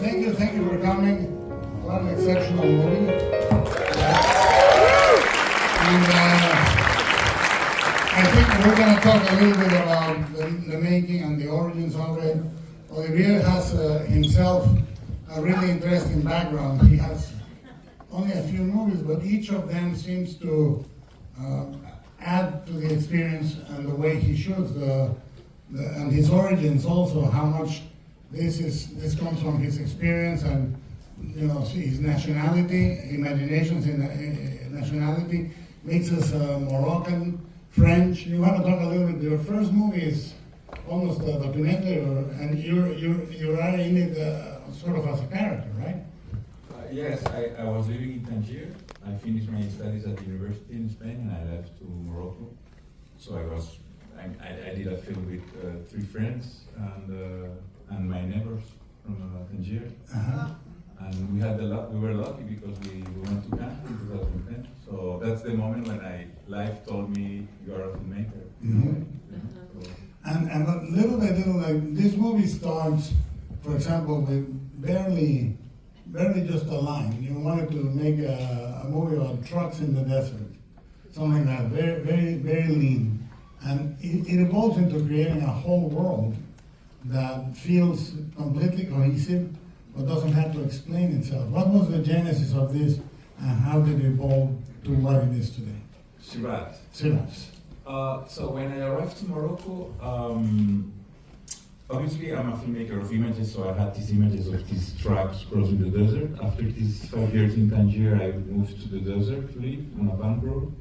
Thank you for coming. What an exceptional movie. And I think we're going to talk a little bit about the making and the origins of it. Olivier has himself a really interesting background. He has only a few movies, but each of them seems to add to the experience and the way he shoots and his origins also, how much this comes from his experience and his nationality, imaginations in nationality, mixes Moroccan, French. You want to talk a little bit? Your first movie is almost a documentary, and you are in it sort of as a character, right? Yes, I was living in Tangier. I finished my studies at the university in Spain, and I left to Morocco. So I did a film with 3 friends and my neighbors from Tangier. Uh-huh. And we were lucky because we went to Cannes in 2010. So that's the moment when life told me you are a filmmaker. Mm-hmm. So, and little by little, like this movie starts, for example, with barely just a line. You wanted to make a movie about trucks in the desert, something like that, very, very, very lean. And it evolves into creating a whole world that feels completely cohesive, but doesn't have to explain itself. What was the genesis of this, and how did it evolve to what it is today? Sirāt. Sirāt. So when I arrived to Morocco, obviously I'm a filmmaker of images, so I had these images of these trucks crossing the desert. After these 5 years in Tangier, I moved to the desert to live on a bank road.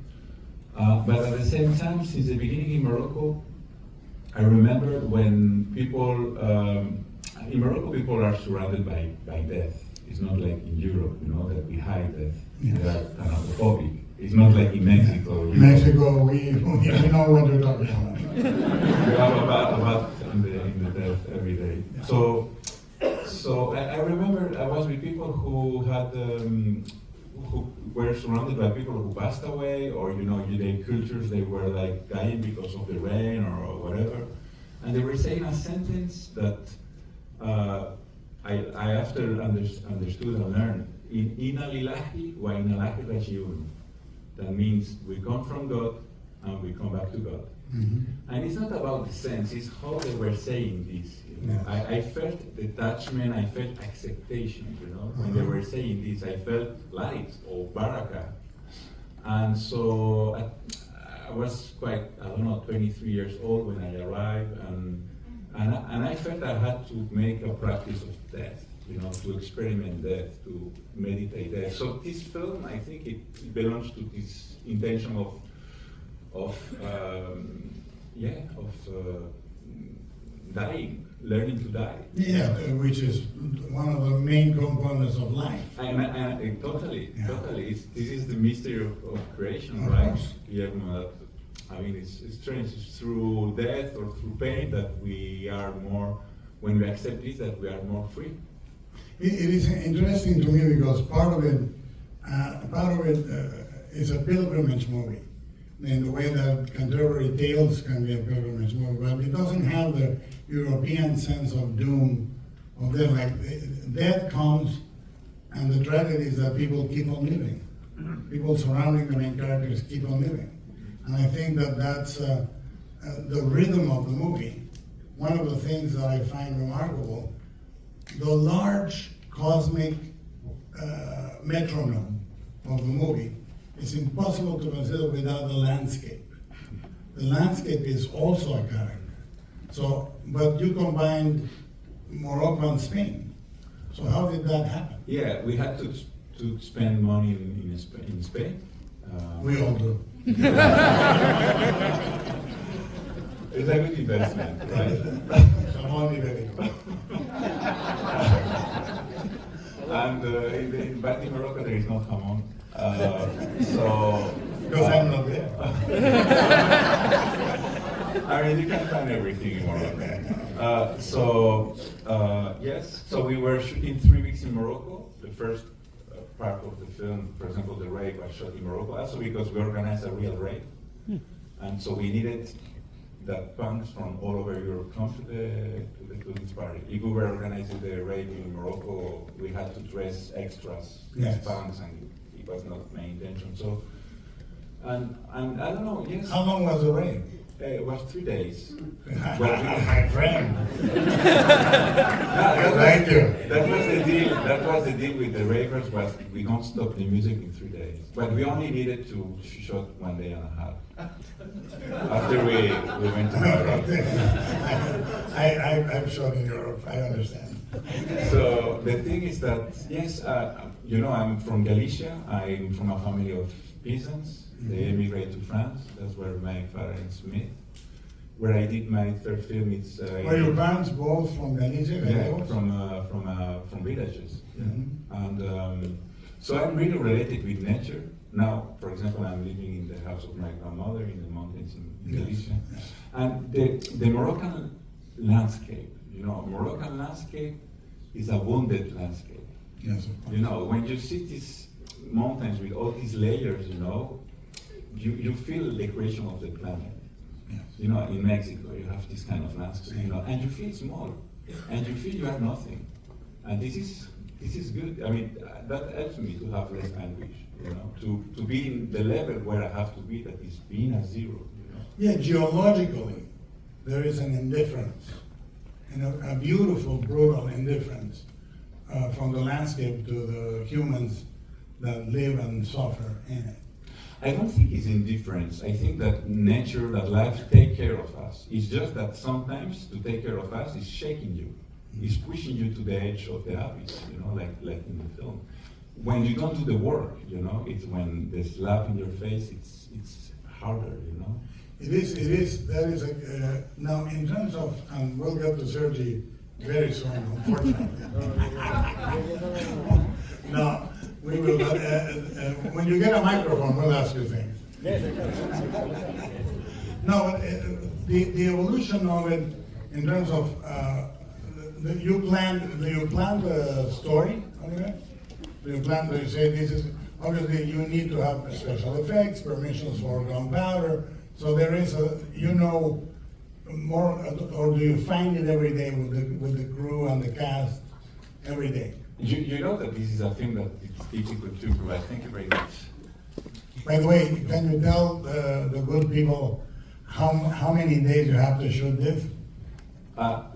But at the same time, since the beginning in Morocco, I remember when people, in Morocco people are surrounded by death. It's not like in Europe, that we hide death. Yes. They are thanatophobic. It's not like in Mexico. In Mexico, we know what you're talking about. We have about in the death every day. Yeah. So I remember I was with people who had who were surrounded by people who passed away, or their cultures, they were like dying because of the rain or whatever, and they were saying a sentence that I after understood and learned: "Inna lillahi wa inna ilaihi raji'un." That means we come from God and we come back to God. Mm-hmm. And it's not about the sense, it's how they were saying this. Yes. I felt detachment, I felt acceptation, when they were saying this, I felt light or barakah. And so I was quite, 23 years old when I arrived, and I felt I had to make a practice of death, to experiment death, to meditate death. So this film, I think it belongs to this intention of dying, learning to die. Yeah, which is one of the main components of life. And totally. This is the mystery of creation, Of right? course. Guillermo, it's strange. It's through death or through pain that we are more, when we accept this, that we are more free. It is interesting to me because part of it is a pilgrimage movie, in the way that Canterbury Tales can be a pilgrimage movie, but it doesn't have the European sense of doom, of death. Like death comes, and the tragedy is that people keep on living. People surrounding the main characters keep on living, and I think that's the rhythm of the movie. One of the things that I find remarkable, the large cosmic metronome of the movie is impossible to consider without the landscape. The landscape is also a character. So, but you combined Morocco and Spain. So how did that happen? Yeah, we had to spend money in Spain. We all do. It's a good investment, right? Only very good. And back in Morocco, there is no jamon. So Because I'm not there. I mean, you can find everything in Morocco. Yes, so we were shooting 3 weeks in Morocco. The first part of the film, for example, the raid was shot in Morocco, also because we organized a real raid. And so we needed that punks from all over Europe come to this party. If we were organizing the rave in Morocco, we had to dress extras as punks, and it was not my intention. So, and I don't know. Yes. How long was the rave? It was 3 days. My friend. Thank you. That was the deal. That was the deal with the ravers. Was we don't stop the music in 3 days, but we only needed to shoot 1 day and a half. After we went to Europe. I've shot in Europe. I understand. So the thing is that yes, I'm from Galicia. I'm from a family of peasants. They emigrated to France. That's where my parents met. Where I did my third film. It's were your parents both from Galicia? Yeah, from villages. Mm-hmm. And so I'm really related with nature. Now, for example, I'm living in the house of my grandmother in the mountains in Galicia. Yes. And the Moroccan landscape, Moroccan landscape is a wounded landscape. Yes, of course. When you see these mountains with all these layers, you feel the creation of the planet. Yes. In Mexico, you have this kind of landscape, and you feel small, and you feel you are nothing. And this is good. I mean, that helps me to have less anguish, to be in the level where I have to be, that is being a zero. Yeah, geologically, there is an indifference, a beautiful, brutal indifference from the landscape to the humans that live and suffer in it. I don't think it's indifference. I think that nature, that life take care of us. It's just that sometimes to take care of us is shaking you. It's pushing you to the edge of the abyss, like in the film. When you don't do the work, it's when the slap in your face, it's harder, It is. That is now in terms of, and we'll get to Sergi very soon, unfortunately. No, we will. When you get a microphone, we'll ask you things. No, the evolution of it in terms of do you plan the story? Okay? Do you say this is obviously you need to have special effects, permissions for gunpowder. So there is more, or do you find it every day with the crew and the cast every day? You know that this is a thing that it's difficult to provide. Thank you very much. By the way, can you tell the good people how many days you have to shoot this?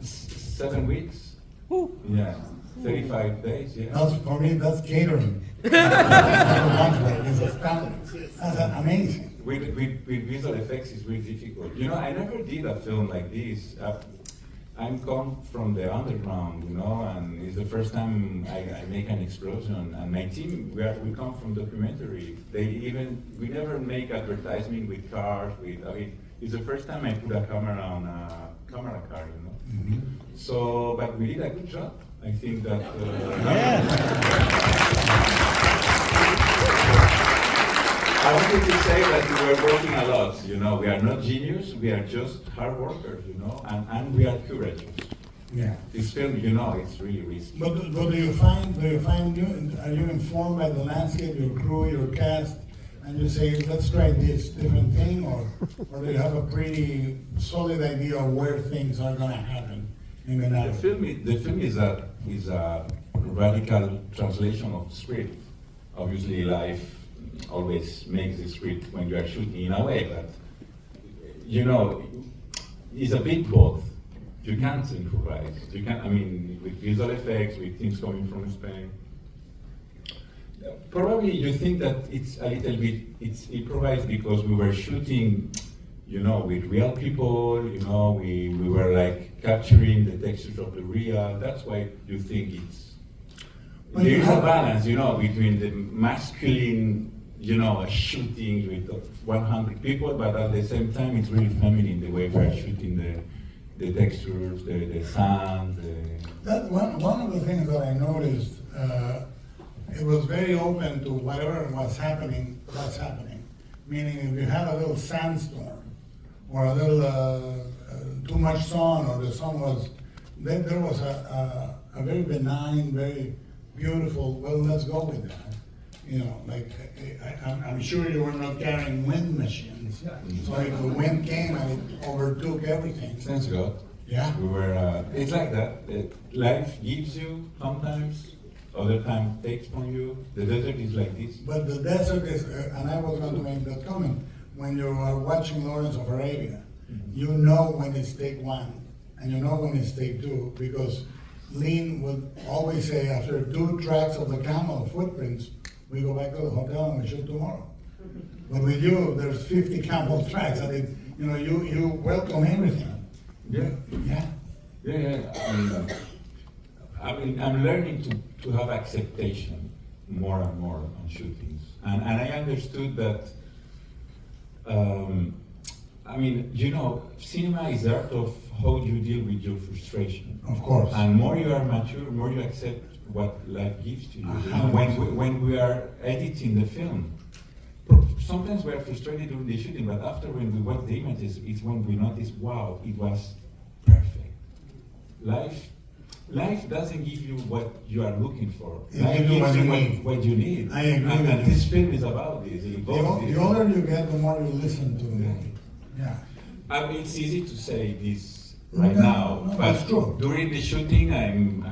7 weeks. Ooh. Yeah, 35 days. Yeah. That's for me. That's catering. It's astounding. That's amazing. With visual effects, it's really difficult. I never did a film like this. I'm come from the underground, and it's the first time I make an explosion. And my team, we come from documentary. We never make advertising with cars. It's the first time I put a camera on a camera car, Mm-hmm. So, but we did a good job. I think that. I wanted to say that we were working a lot, we are not genius, we are just hard workers, and we are courageous. Yeah. This film, it's really risky. But do you find are you informed by the landscape, your crew, your cast, and you say, let's try this different thing, or do you have a pretty solid idea of where things are going to happen in the narrative? The film is a radical translation of the script. Obviously, life always makes the script when you are shooting in a way, but it's a bit both. You can't improvise. You can't. With visual effects, with things coming from Spain. Probably you think that it's a little bit. It's improvised because we were shooting, with real people. We were like capturing the textures of the real. That's why you think it's. There's a balance, between the masculine. Shooting with 100 people, but at the same time, it's really feminine the way we're shooting the textures, the sound. That's one of the things that I noticed. It was very open to whatever was happening. Meaning, if you had a little sandstorm or a little too much sun, or the sun was, then there was a very benign, very beautiful. Well, let's go with that. you know, like, I'm sure you were not carrying wind machines. So if the wind came and it overtook everything. Thanks God. Yeah. We were, it's like that. Life gives you sometimes, other time takes from you. The desert is like this. But the desert is, and I was going to make that comment, when you are watching Lawrence of Arabia, you know when it's take one, and you know when it's take two, because Lean would always say, after 2 tracks of the camel footprints, we go back to the hotel and we shoot tomorrow. But with you, there's 50 camel tracks, and it, you know, you welcome everything. Yeah. Yeah. Yeah. I mean, I'm learning to have acceptation more and more on shootings, and I understood that. I mean, you know, cinema is the art of how you deal with your frustration. Of course. And more you are mature, more you accept what life gives to you. You know, when we are editing the film, sometimes we are frustrated during the shooting, but after when we watch the images, it's when we notice, wow, it was perfect. Life doesn't give you what you are looking for. Life gives you what you need. I agree. And this film is about this. The older you get, the more you listen to the movie. Yeah. I mean, it's easy to say this right now, no, but that's true. during the shooting, I'm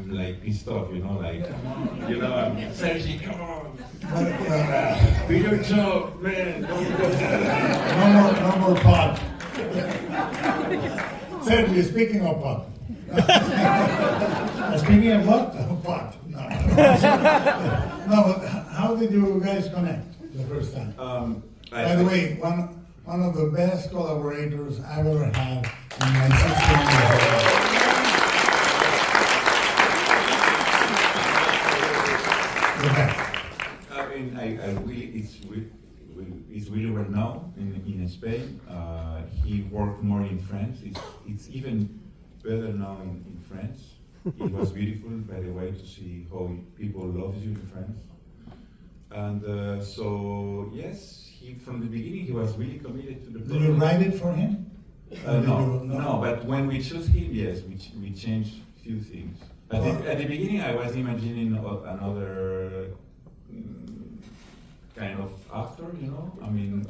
like pissed off, you know, like, you know, I'm, Sergi, come on, do your job, man. No more pot. Sergi, speaking of pot. Speaking of what? Pot. No, but how did you guys connect the first time? By the way, one of the best collaborators I've ever had in my 16 years. I mean, I really, it's really well known in Spain. He worked more in France. It's even better known in France. It was beautiful, by the way, to see how people love you in France. And so, yes, from the beginning, he was really committed to the project. Did you write it for him? No, but when we chose him, yes, we changed a few things. At the beginning, I was imagining another kind of actor, you know? I mean,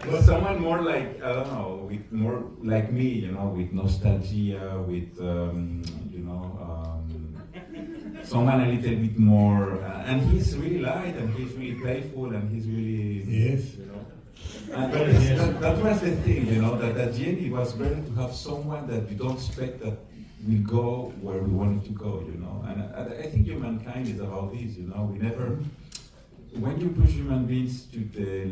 well, someone more like, I don't know, with more like me, you know, with nostalgia, with, you know, someone a little bit more, and he's really light, and he's really playful, and he's really, yes, you know. And that was the thing, you know, that at the end it was better to have someone that you don't expect that will go where we wanted to go, you know. And I think humankind is about this, you know. We never, when you push human beings to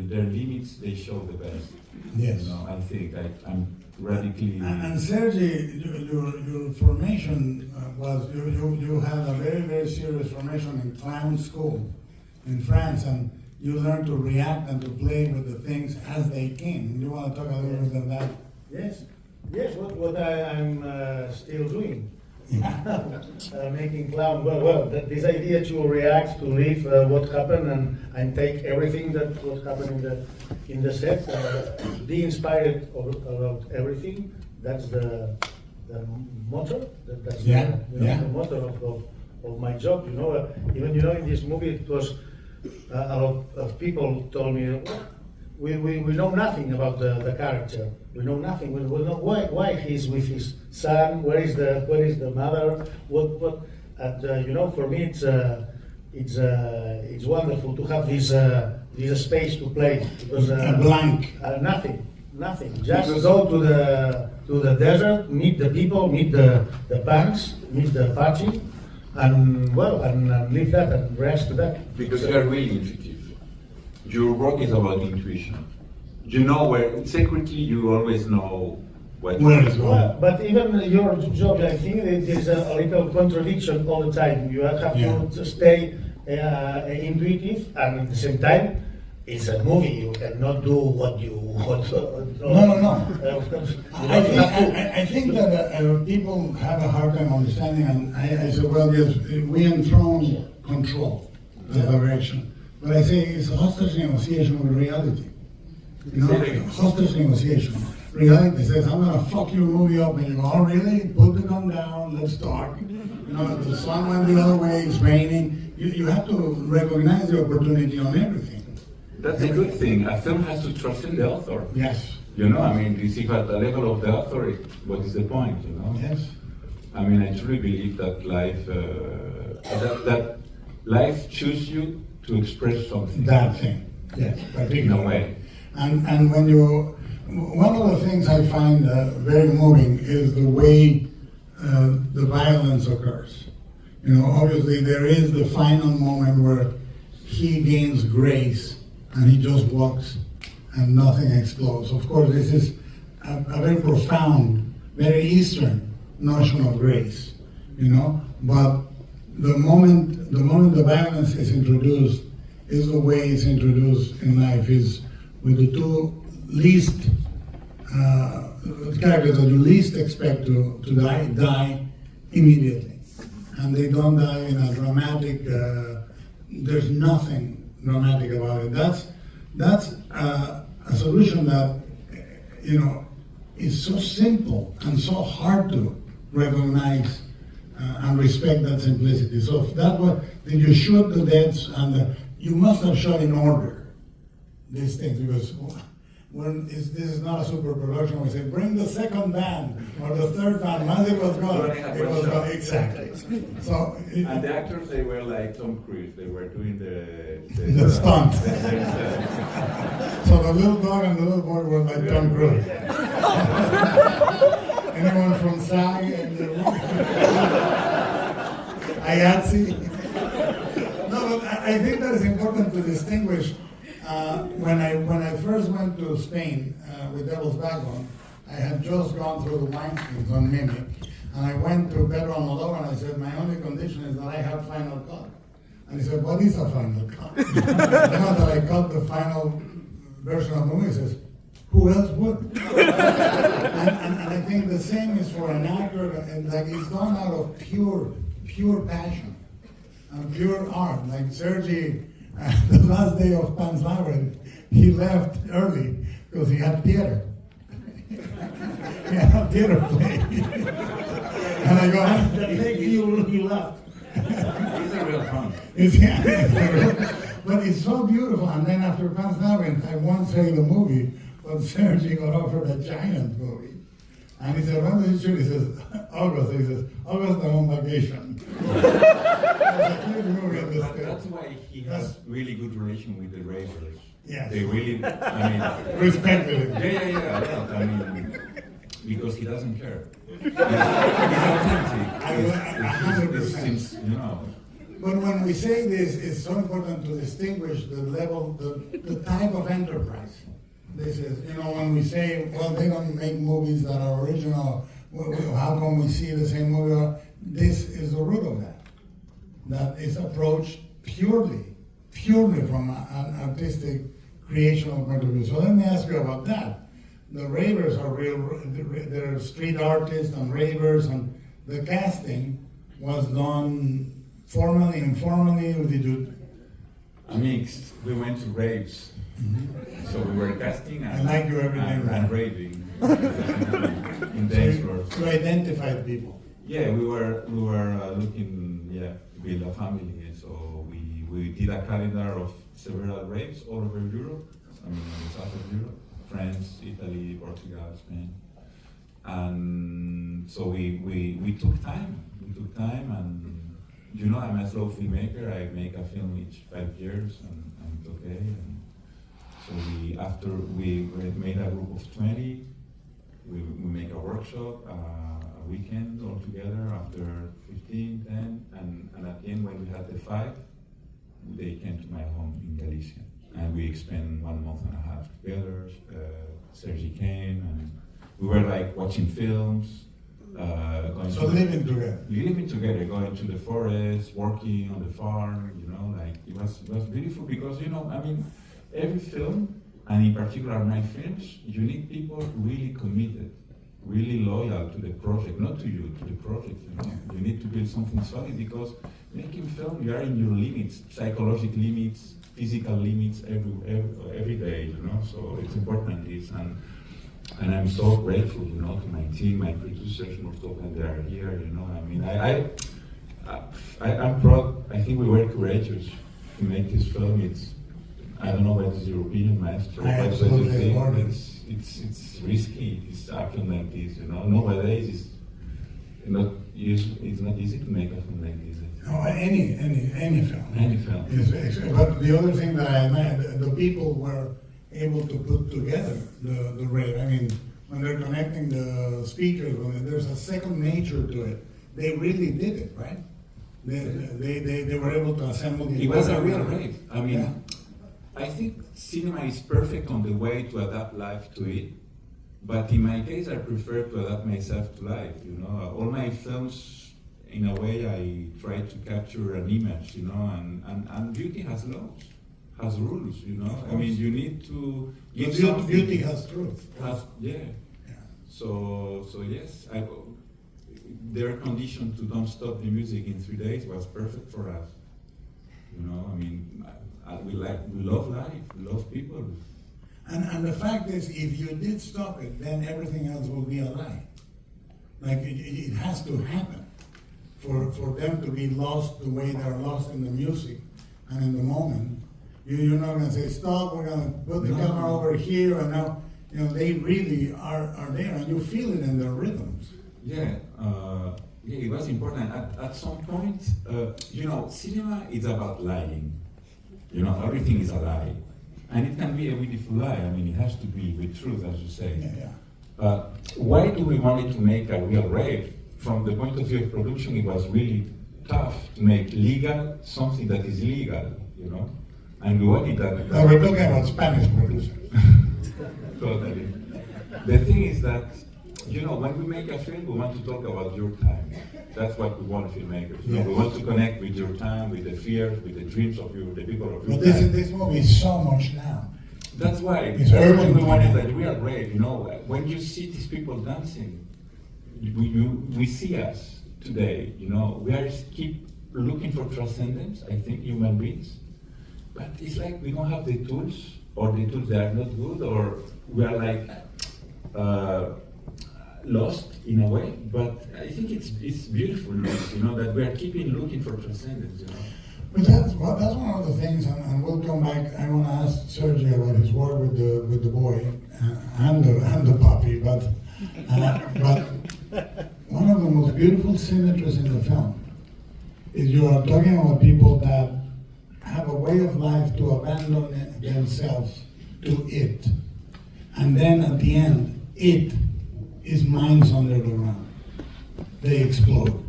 their limits, they show the best. Yes. You know, I think I'm radically. And Sergi, your formation was you had a very, very serious formation in clown school in France, and you learned to react and to play with the things as they came. You want to talk a little bit about that? Yes, what I'm still doing. Making clown. Well, this idea to react, to live what happened, and take everything that was happening in the set, be inspired about everything. That's the motto. That's the motto of my job. You know, even in this movie, it was a lot of people told me, we know nothing about the character. We know nothing. We know why he's with his son. Where is the mother? What? And you know, for me, it's wonderful to have this space to play, because blank. Nothing. Just go to the desert, meet the people, meet the banks, meet the party, and leave that and rest to that. Because you are really intuitive. Your work is about intuition. You know where, secretly, you always know what you is going. Well, but even your job, I think there's a little contradiction all the time. You have to stay intuitive, and at the same time, it's a movie. You cannot do what you want. No. I think that people have a hard time understanding, and I said, well, yes, we enthrone control, the direction. But I say it's a hostage negotiation with reality. You know, hostage negotiation. reality says, I'm gonna fuck your movie up, and you go, oh really? Put the gun down, let's talk. You know, the sun went the other way, it's raining. You have to recognize the opportunity on everything. That's a good thing. A film has to trust in the author. Yes. You know, I mean, you see at the level of the author, what is the point, you know? Yes. I mean, I truly believe that life, that life chooses you to express something. That thing, yes, particularly. In a way. And when you, one of the things I find very moving is the way the violence occurs. You know, obviously there is the final moment where he gains grace and he just walks and nothing explodes. Of course, this is a very profound, very Eastern notion of grace, you know, but the moment the violence is introduced is the way it's introduced in life, is with the two least characters that you least expect to die immediately. And they don't die in a dramatic, there's nothing dramatic about it. That's a solution that, you know, is so simple and so hard to recognize and respect that simplicity. So if that was, then you shoot the deaths, and you must have shot in order these things, because this is not a super production. We say, bring the second band or the third band. Once it was gone, it was gone. Exactly. So and the actors, they were like Tom Cruise. They were doing the stunt. So the little dog and the little boy were like Tom Cruise. Anyone from SAG in the room? IATSE? No, but I think that is important to distinguish. When I first went to Spain with Devil's Backbone, I had just gone through the Weinsteins on Mimic, and I went to Pedro Almodovar and I said, my only condition is that I have final cut. And he said, what is a final cut? You know that I cut the final version of the movie. He says, who else would? and I think the same is for an actor, and like it's done out of pure passion and pure art. Like Sergi, the last day of Pan's Labyrinth, he left early because he had theater. He had theater play. And I go, That makes you laugh. He's a real punk. But it's so beautiful. And then after Pan's Labyrinth, I won't say the movie, but Sergi got offered a giant movie. And he said, when did you shoot? He says, August. He says, August, I'm on vacation. That's why he has really good relation with the ravers. Yes. They really, I mean, Respect it. yeah. I mean, because he doesn't care. He's authentic. 100%. You know. But when we say this, it's so important to distinguish the level, the type of enterprise. This is, you know, when we say, well, they don't make movies that are original, how come we see the same movie? This is the root of that. That is approached purely from an artistic creational point of view. So let me ask you about that. The ravers are real, they're street artists and ravers, and the casting was done formally, informally. Did you? A mix. We went to raves. Mm-hmm. So we were casting and raving in dance floors. To identify people. Yeah, we were looking to build a family. So we did a calendar of several raves all over Europe. I mean, in the south of Europe, France, Italy, Portugal, Spain, and so we took time. We took time, and you know, I'm a slow filmmaker. I make a film each 5 years, and it's okay. And so after we made a group of 20, we make a workshop, a weekend all together. After 15, 10, and at the end when we had the 5, they came to my home in Galicia, and we spent 1.5 months together. Sergi came, and we were like watching films. Living together, going to the forest, working on the farm. You know, like it was beautiful because, you know, I mean, every film, and in particular my films, you need people really committed, really loyal to the project, not to you, to the project. You know, you need to build something solid because making film, you are in your limits, psychological limits, physical limits every day. You know, so it's important this, And I'm so grateful, you know, to my team, my producers, most of them, they are here, you know. I mean, I'm proud. I think we were courageous to make this film. I don't know what is your opinion, Maestro, but you think it's risky, it's action like this, you know. Nowadays it's not easy to make a film like this. No, any film. Any film. But the other thing that I admire, the people were able to put together the rave. I mean, when they're connecting the speakers, when there's a second nature to it, they really did it, right? They were able to assemble the. It was a real rave. I mean, yeah. I think cinema is perfect on the way to adapt life to it. But in my case, I prefer to adapt myself to life, you know. All my films, in a way, I try to capture an image, you know, and beauty has laws, has rules, you know. I mean, you need to give something. Beauty has truth. Yeah. So yes, their condition to don't stop the music in 3 days was perfect for us. You know, I mean, we love life, we love people. And the fact is, if you did stop it, then everything else will be a lie. Like it has to happen for them to be lost the way they're lost in the music and in the moment. You're not going to say, stop, we're going to put the camera over here, and now, you know, they really are there, and you feel it in their rhythms. Yeah, it was important. At some point, you know, cinema is about lying. You know, everything is a lie. And it can be a beautiful lie. I mean, it has to be with truth, as you say. Yeah. Why do we want to make a real rave? From the point of view of production, it was really tough to make legal something that is illegal, you know? And we wanted that. Now we're talking about Spanish producers. Totally. The thing is that, you know, when we make a film, we want to talk about your time. That's what we want filmmakers. You know, we want to connect with your time, with the fears, with the dreams of the people of your But time. this movie is so much now. That's why. It's urgent. We wanted a real rave, you know. When you see these people dancing, we see us today, you know. We are keep looking for transcendence, I think, human beings. But it's like we don't have the tools, or the tools that are not good, or we are like lost in a way. But I think it's beautiful, you know, that we are keeping looking for transcendence, you know. But that's one of the things, and we'll come back. I want to ask Sergi about his work with the boy and the puppy. But one of the most beautiful symmetries in the film is you are talking about people that have a way of life to abandon themselves to it, and then at the end, it is mines under the ground. They explode.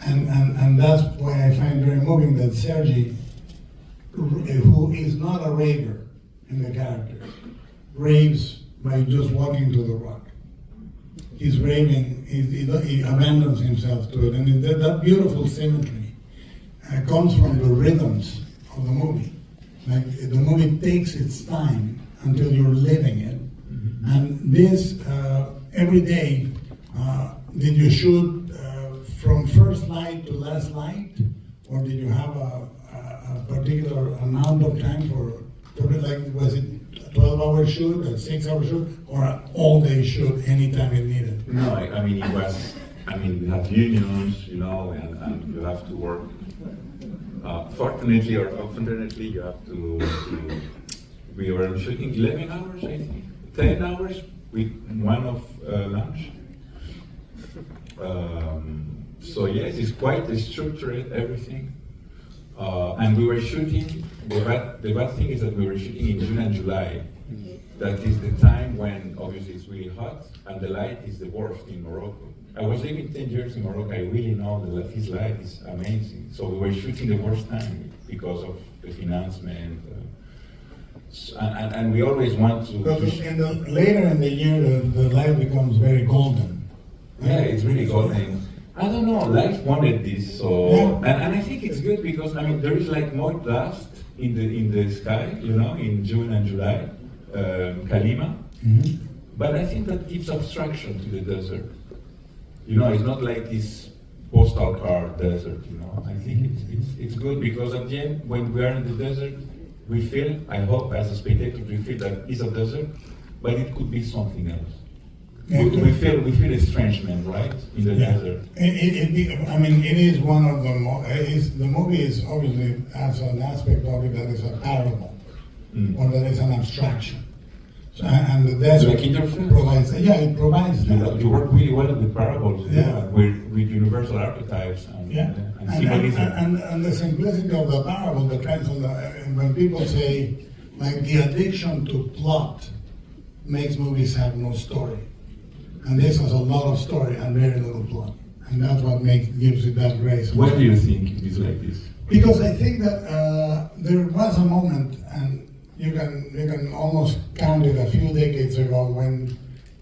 And that's why I find very moving that Sergi, who is not a raver in the character, raves by just walking to the rock. He's raving, he abandons himself to it. And that beautiful symmetry comes from the rhythms of the movie. Like the movie takes its time until you're living it. Mm-hmm. And this, every day, did you shoot from first light to last light, or did you have a particular amount of time for it? Like, was it a 12-hour shoot, a 6-hour shoot, or an all-day shoot anytime it needed? No, I mean, it was, I mean, we have unions, you know, and you have to work. Fortunately or unfortunately, you have to, we were shooting 11 hours, I think, 10 hours with one of lunch. So yes, it's quite structured, everything. And we were shooting, the bad thing is that we were shooting in June and July. That is the time when obviously it's really hot and the light is the worst in Morocco. I was living 10 years in Morocco, I really know that his light is amazing. So we were shooting the worst time because of the financement. And we always want to... Because later in the year, the light becomes very golden. Right? Yeah, it's really golden. I don't know, life wanted this, so... Yeah. And I think it's good because, I mean, there is like more dust in the sky, you know, in June and July, Kalima. Mm-hmm. But I think that gives abstraction to the desert. You know, it's not like this postal card desert, you know. I think it's good because at the end, when we are in the desert, we feel, I hope as a spectator, we feel that it's a desert, but it could be something else. Yeah, We feel estrangement, right, in the desert. I mean, it is one of the the movie is obviously has an aspect of it that is a parable, or that is an abstraction. So, and the desert Like interface. provides, it provides that. You work really well with parables, Yeah. with universal archetypes and, and symbolism. And the simplicity of the parable depends on when people say, like, the addiction to plot makes movies have no story. And this has a lot of story and very little plot. And that's what gives it that grace. Why do you think it is like this? Because I think that there was a moment, and you can almost count it a few decades ago, when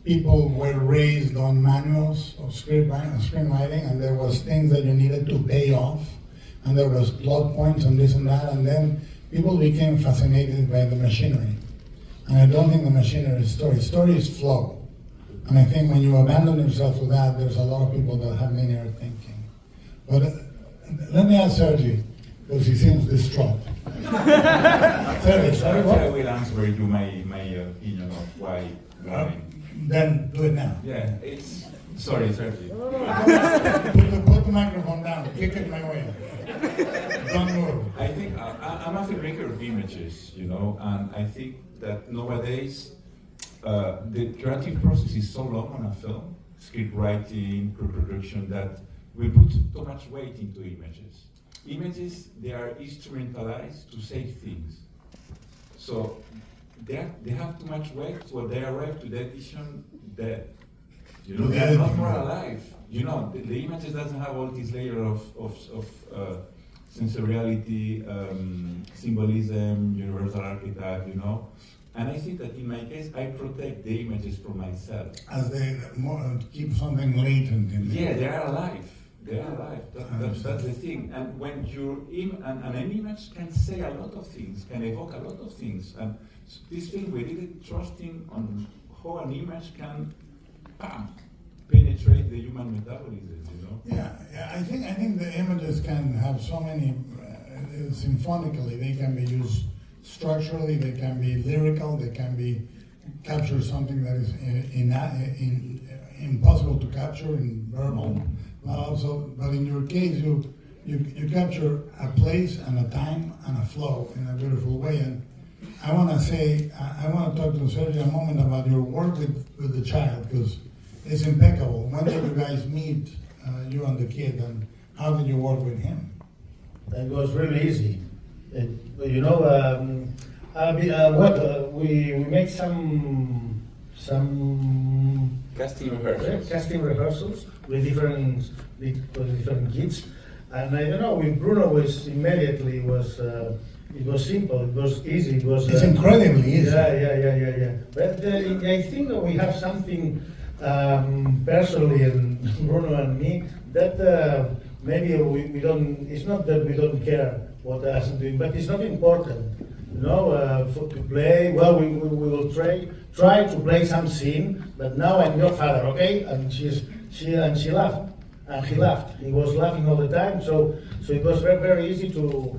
people were raised on manuals of screenwriting, and there was things that you needed to pay off, and there was plot points and this and that, and then people became fascinated by the machinery. And I don't think the machinery is story. Story is flow. And I think when you abandon yourself to that, there's a lot of people that have linear thinking. But let me ask Sergi, because he seems distraught. Sergi, I will answer you my opinion of why. Then do it now. Yeah, it's sorry, Sergi. Put the microphone down. Kick it my way. Don't move. I think I'm a filmmaker of images, and I think that nowadays the creative process is so long on a film, script writing, pre-production, that we put too much weight into images. Images, they are instrumentalized to say things. So they have too much weight, so they arrive to the edition that they are not more alive. The images doesn't have all this layer of sensoriality, symbolism, universal archetype, And I think that in my case, I protect the images for myself. As they keep something latent in them. Yeah, they are alive. They are alive. That's the thing. And when an image can say a lot of things, can evoke a lot of things. And this film, we're really trusting on how an image can penetrate the human metabolism. Yeah. I think the images can have so many symphonically. They can be used structurally, they can be lyrical, they can be capture something that is impossible to capture in verbal. But in your case, you capture a place and a time and a flow in a beautiful way. And I want to talk to Sergi a moment about your work with the child, because it's impeccable. When did you guys meet, you and the kid, and how did you work with him? It was really easy. We made some casting rehearsals with different kids, and I don't know. With Bruno, it was simple. It was easy. It's incredibly easy. Yeah. But I think that we have something personally, in Bruno and me, that maybe we don't. It's not that we don't care what the husband doing, but it's not important, to play. Well, we will try to play some scene, but now I'm your father, okay? And she laughed, and he laughed. He was laughing all the time, so it was very, very easy to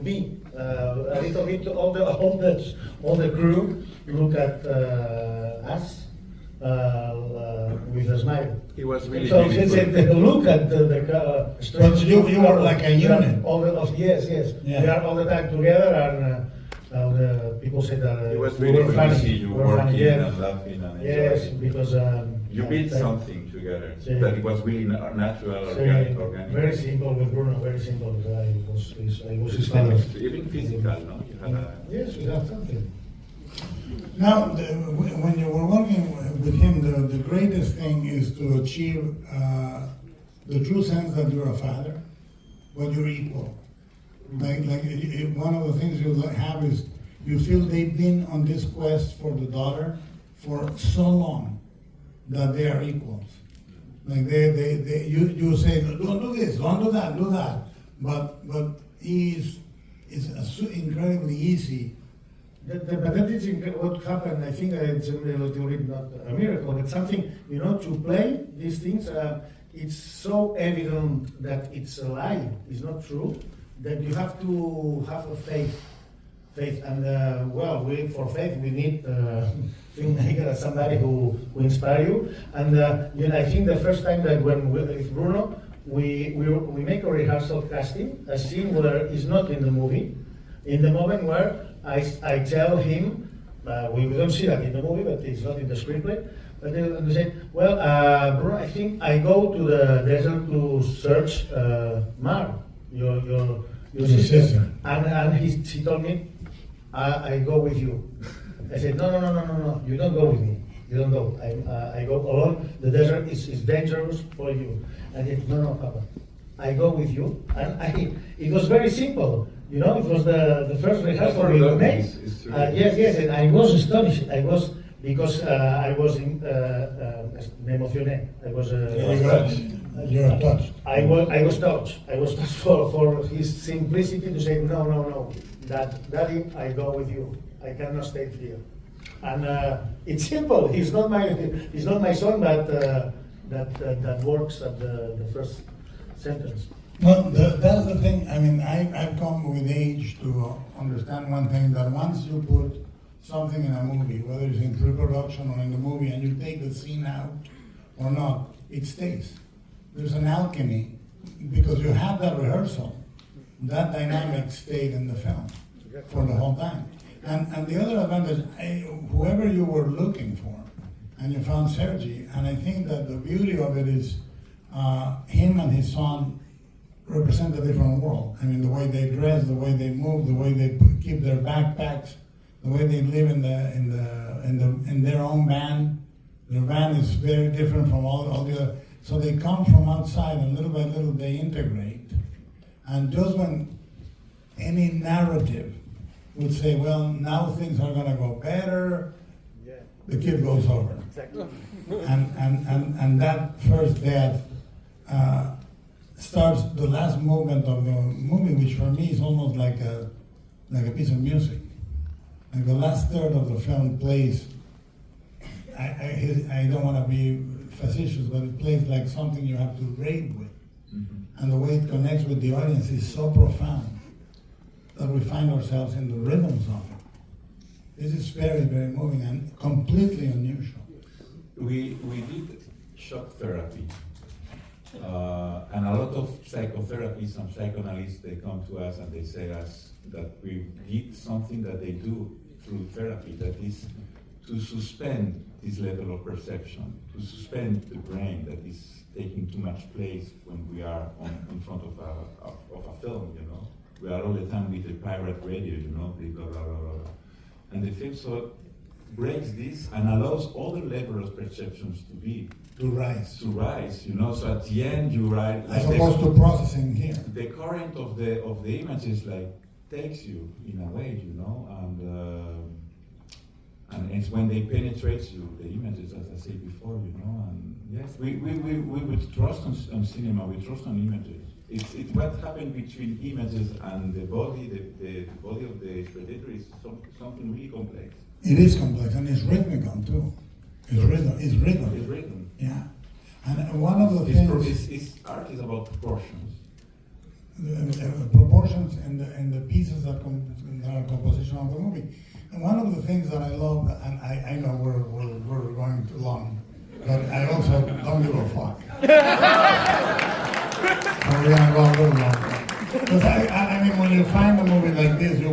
be a little bit. All the crew look at us with a smile. It was really so beautiful. Look at the But you were like a unit. Yes. Yeah. We are all the time together, and the people say that It was we really were good funny. to see you We were working funny, yeah. and laughing and Yes, enjoying. because You built something together Yeah. that it was really natural, organic. very simple with Bruno. Very simple. I was his father. Even physical, no? You had a Yes, we have something. Now, when you were working with him, the greatest thing is to achieve the true sense that you're a father, but you're equal. One of the things you have is you feel they've been on this quest for the daughter for so long that they are equals. Like you say, don't do this, don't do that, do that. But it's incredibly easy. But that is what happened. I think it's a little bit not a miracle, but something, to play these things, it's so evident that it's a lie, it's not true, that you have to have a faith Faith, and for faith we need filmmaker, somebody who inspire you. And I think the first time that with Bruno, we make a rehearsal casting, a scene where he's not in the movie, in the moment where I tell him, we don't see that in the movie, but it's not in the screenplay. But they say, well, Bruno, I think I go to the desert to search Mar, your sister. And he told me, I go with you. I said, no, you don't go with me. You don't go. I go alone. The desert is dangerous for you. I said, no, Papa. I go with you. And it was very simple. It was the first rehearsal we made. Yes, and I was astonished. Because I was me emocioné. You're touched. I was touched. I was touched for his simplicity to say, no. Daddy, I go with you. I cannot stay here. And it's simple. He's not my son, but that works at the first sentence. Well, that's the thing. I mean, I've come with age to understand one thing, that once you put something in a movie, whether it's in pre-production or in the movie, and you take the scene out or not, it stays. There's an alchemy, because you have that rehearsal. That dynamic stayed in the film for the whole time. And the other advantage, whoever you were looking for, and you found Sergi, and I think that the beauty of it is him and his son represent a different world. I mean, the way they dress, the way they move, the way they keep their backpacks, the way they live in their own van. Their van is very different from all the other. So they come from outside, and little by little they integrate. And just when any narrative would say, well, now things are going to go better, the kid goes over. Exactly. And that first death starts the last movement of the movie, which for me is almost like a piece of music. Like the last third of the film plays, I don't want to be facetious, but it plays like something you have to raid with. And the way it connects with the audience is so profound that we find ourselves in the rhythms of it. This is very, very moving and completely unusual. We did shock therapy. And a lot of psychotherapists and psychoanalysts, they come to us and they say us that we did something that they do through therapy, that is to suspend this level of perception, to suspend the brain that is taking too much place when we are in front of a film, We are all the time with the pirate radio, blah, blah, blah, blah. And the film so breaks this and allows other levels of perceptions to rise. So at the end you write as opposed to processing here. The current of the images takes you in a way, and it's when they penetrate you, the images, as I said before, and yes, we would trust on cinema, we trust on images. It's what happened between images and the body, the body of the spectator is something really complex. It is complex, and it's rhythmical too. It's rhythm. Yeah. And one of the things... Art is about proportions. Proportions and the pieces that are composition of the movie. And one of the things that I love, and I know we're going too long, but I also don't give a fuck. We're gonna go a little longer. Because I mean, when you find a movie like this, you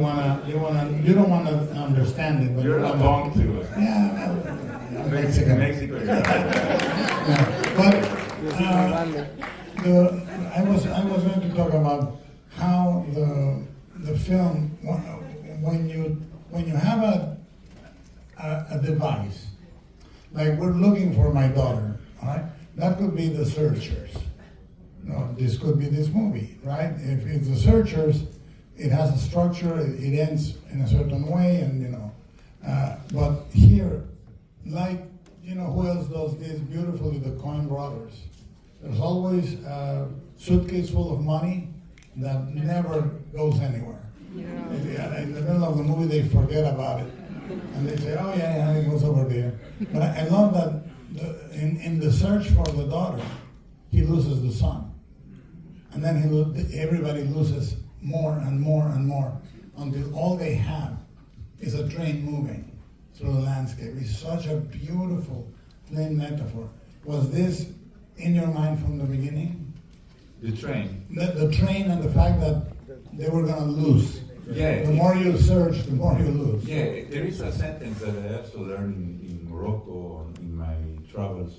don't wanna understand it, but you're not wrong to it. Yeah, I'm Mexican. Yeah. But I was going to talk about how the film, when you have a device, like we're looking for my daughter, all right? That could be the searchers. No, this could be this movie, right? If it's the searchers, it has a structure, it ends in a certain way, and but here, like, who else does this beautifully? The Coen brothers. There's always a suitcase full of money that never goes anywhere. Yeah. In the middle of the movie, they forget about it, and they say, "Oh yeah, it goes over there." But I love that in the search for the daughter, he loses the son, and then everybody loses more and more and more. until all they have is a train moving through the landscape. It's such a beautiful, plain metaphor. Was this in your mind from the beginning? The train. The train and the fact that they were going to lose. Yeah. The more you search, the more you lose. Yeah, there is a sentence that I also learned in Morocco in my travels.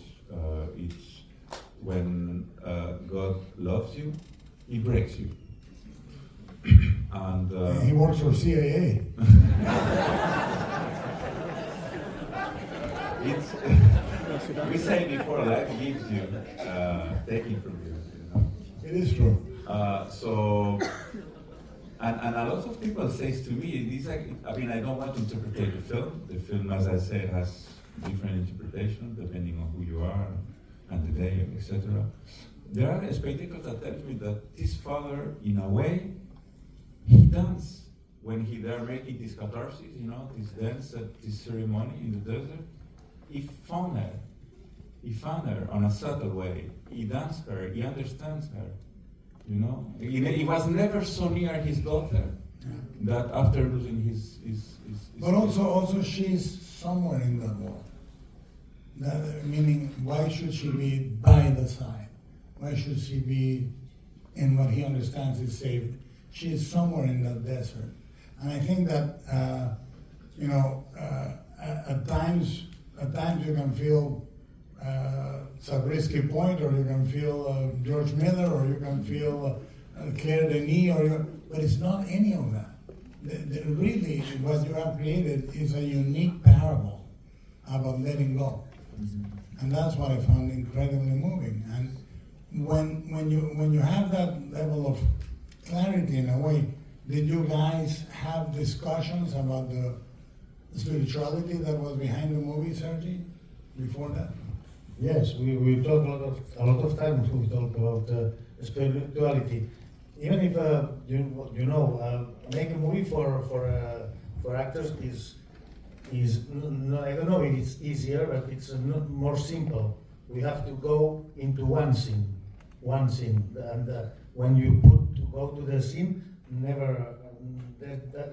It's when God loves you, He breaks you. And He works for CIA. it's we say before life gives you, taking from you. You know? It is true. And a lot of people says to me, this, I mean, I don't want to interpret the film. The film, as I said, has different interpretations depending on who you are and the day, etc. There are spectacles that tell me that this father, in a way, he danced when they're making this catharsis, you know, this dance at this ceremony in the desert. He found her. He found her on a subtle way. He danced her. He understands her. You know, he was never so near his daughter that after losing his but also she's somewhere in that world. Meaning, why should she be by the side? Why should she be in what he understands is saved? She is somewhere in that desert, and I think that at times you can feel. Zabriskie Point, or you can feel George Miller, or you can feel Claire Denis, but it's not any of that. Really, what you have created is a unique parable about letting go, and that's what I found incredibly moving. And when you have that level of clarity, in a way, did you guys have discussions about the spirituality that was behind the movie, Sergi, before that? Yes, we talk a lot of times. We talk about spirituality. Even if make a movie for actors is I don't know if it's easier, but it's not more simple. We have to go into one scene, and when you go to the scene, never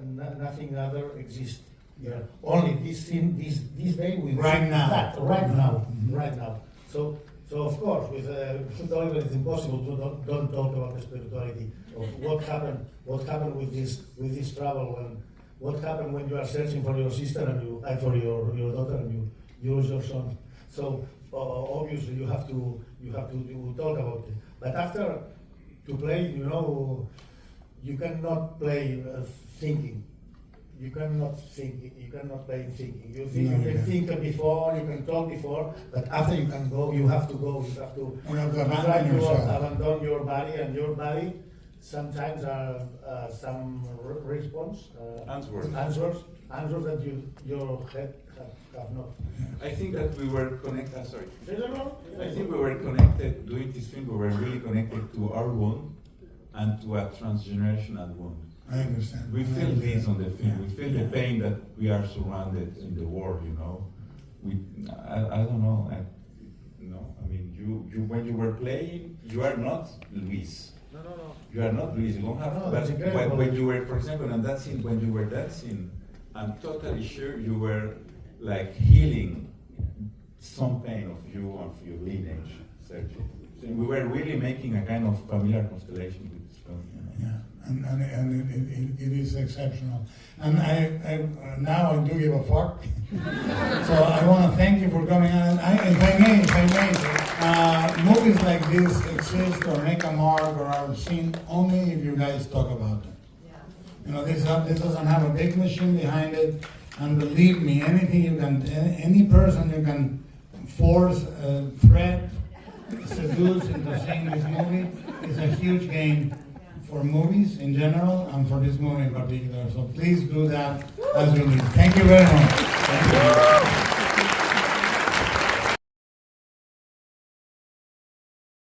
nothing other exists. Yeah, only this scene, this day we right now. That, right now, right now. So of course, with Oliver, it's impossible to don't talk about the spirituality of what happened with this travel, and what happened when you are searching for your sister and for your daughter, and you lose your son. So obviously you have to talk about it. But after to play, you cannot play thinking. You cannot think. You cannot play thinking. You can think before. You can talk before, but after you can go. You have to go. You have to abandon your body, and your body sometimes are some response answers that your head have not. I think that we were connected. Sorry. I think we were connected doing this film. We were really connected to our wound and to a transgenerational wound. I understand. We feel this on the film. Yeah. We feel the pain that we are surrounded in the world. I don't know. I mean, you when you were playing, you are not Luis. No. You are not Luis. You don't have. No, but when you were, for example, on that scene, when you were dancing, I'm totally sure you were like healing some pain of you, of your lineage, Sergi. So we were really making a kind of familiar constellation with this film. Yeah. And it is exceptional. And I now I do give a fuck. So I want to thank you for coming on. If I may, movies like this exist or make a mark or are seen only if you guys talk about them. Yeah. This doesn't have a big machine behind it. And believe me, any person you can force, threat, seduce into seeing this movie is a huge gain for movies in general and for this movie in particular. So please do that as you leave. Thank you very much. Thank you.